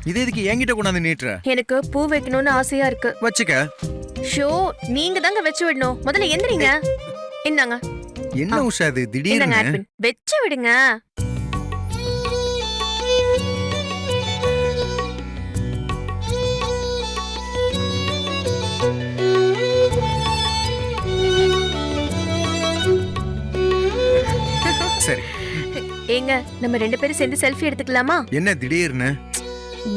இது எதுக்கு என்கிட்ட கொண்டாந்து நீட்டுற? எனக்கு பூ வைக்கணும்னு ஆசையா இருக்கு. வச்சுக்க. ஷோ நீங்க தாங்க வச்சு விடணும். முதல்ல எந்திரிங்க. இந்தாங்க. என்ன உஷா இது இந்தாங்க திடீர்னு? ஆப்பிள். வச்சு விடுங்க. சரி. ஏங்க நம்ம 2 பேரும் சேர்ந்து செல்ஃபி எடுத்துக்கலாமா? என்ன திடீர்னு?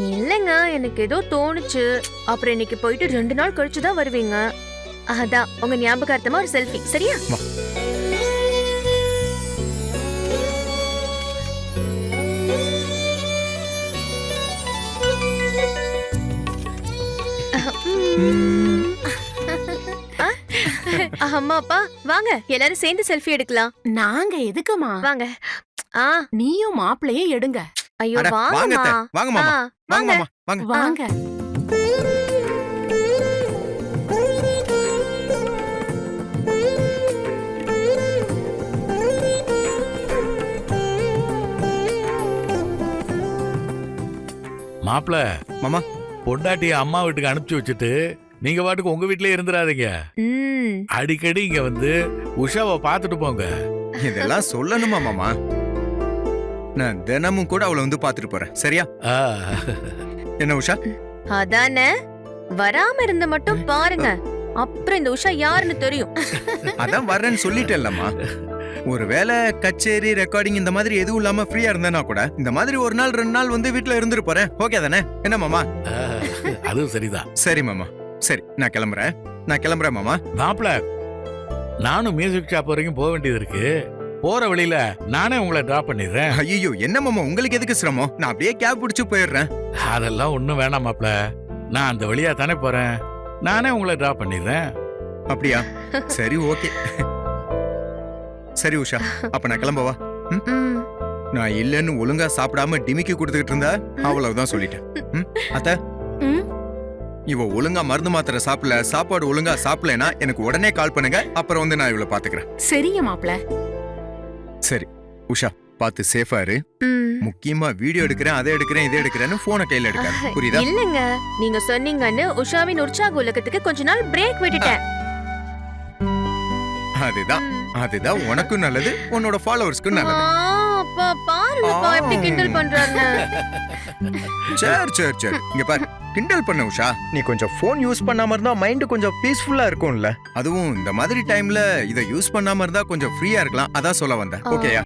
இல்லங்க எனக்கு ஏதோ தோணுச்சு. அப்புறம் இன்னைக்கு போயிட்டு 2 நாள் கழிச்சு தான் வருவீங்க. அதான் உங்க ஞாபகார்த்தமா ஒரு செல்ஃபி. சரியா? வா. அம்மா அப்பா வாங்க எல்லாரும் சேர்ந்து செல்ஃபி எடுக்கலாம். நாங்க எதுக்குமா? வாங்க. ஆ நீயும் மாப்பிளையும் எடுங்க. ஐயோ அட, வாங்க வாங்கம்மா. அத்தை, வாங்க மாமா. ஆ, வாங்க வாங்க. மாமா, வாங்க. வாங்க. மாப்பிள மாமா. பொண்டாட்டிய அம்மா வீட்டுக்கு அனுப்பிச்சு வச்சுட்டு நீங்க பாட்டுக்கு உங்க வீட்லயே இருந்துடாதீங்க. ம். அடிக்கடி இங்க வந்து உஷாவை பாத்துட்டு போங்க. இதெல்லாம் சொல்லணுமா மாமா? நான் தினமும் கூட அவளை வந்து பாத்துட்டு போறேன். சரியா? ஆ, என்ன உஷா? அதானே வராம இருந்த மட்டும் பாருங்க. அப்புறம் இந்த உஷா யாருன்னு தெரியும். அதான் வர்றேன்னு சொல்லிட்டேன்லம்மா. ஒருவேளை கச்சேரி ரெக்கார்டிங் இந்த மாதிரி எதுவும் இல்லாம ஃப்ரீயா இருந்தேனா கூட இந்த மாதிரி ஒரு நாள் 2 நாள் வந்து வீட்ல இருந்துட்டு போறேன். ஓகே தானே? என்ன மாமா? ஆ, அதுவும் சரிதான். சரி மாமா. சரி நான் கிளம்புறேன் மாமா. மாப்பிள நானும் மியூசிக் ஷாப் வரைக்கும் போக வேண்டியது இருக்கு. போற வழியில நானே உங்களை டிராப் பண்ணிடுறேன். ஐயோ என்ன மாமா உங்களுக்கு எதுக்கு சிரமம்? நான் அப்படியே கேப் பிடிச்சு போயிடுறேன். அதெல்லாம் ஒண்ணும் வேணாம் மாப்பிள. நான் அந்த வழியா தானே போறேன். நானே உங்களை டிராப் பண்ணிடுறேன். அப்படியா? சரி ஓகே. சரி உஷா, அப்ப நான் கிளம்பவா? ம். நான் இல்லன்னு ஒழுங்கா சாப்பிடாம டிமிக்கி கொடுத்துக்கிட்டு இருந்தா அவ்வளவுதான் சொல்லிட்டேன். அத்த ம். இவ ஒழுங்கா மருந்து மாத்திரை சாப்பிடல, சாப்பாடு ஒழுங்கா சாப்பிடலனா எனக்கு உடனே கால் பண்ணுங்க. அப்புறம் வந்து நான் இவளை பாத்துக்கிறேன். சரிங்க மாப்பிள. சரி உஷா, பார்த்து சேஃபா இரு. ம். முக்கியமா வீடியோ எடுக்கிறேன், அதை எடுக்கிறேன், இதை எடுக்கிறேன்னு போனை கையில எடுக்காத. புரியுதா? இல்லங்க நீங்க சொன்னீங்கன்னு உஷாவின் உற்சாக உலகத்துக்கு கொஞ்ச நாள் பிரேக் விட்டுட்டேன். அதுதான் அதுதான் உனக்கும் நல்லது, உன்னோட ஃபாலோவர்ஸ்க்கும் நல்லது. அப்பா பாருங்கப்பா எப்படி கிண்டல் பண்றாருன்னு. சரி இங்க பாரு, கிண்டல் பண்ண உஷா. நீ கொஞ்சம் போன் யூஸ் பண்ணாம இருந்தா மைண்ட் கொஞ்சம் பீஸ்ஃபுல்லா இருக்கும்ல. அதுவும் இந்த மாதிரி டைம்ல இத யூஸ் பண்ணாம இருந்தா கொஞ்சம் ஃப்ரீயா இருக்கலாம். அதான் சொல்ல வந்தேன். ஓகேயா?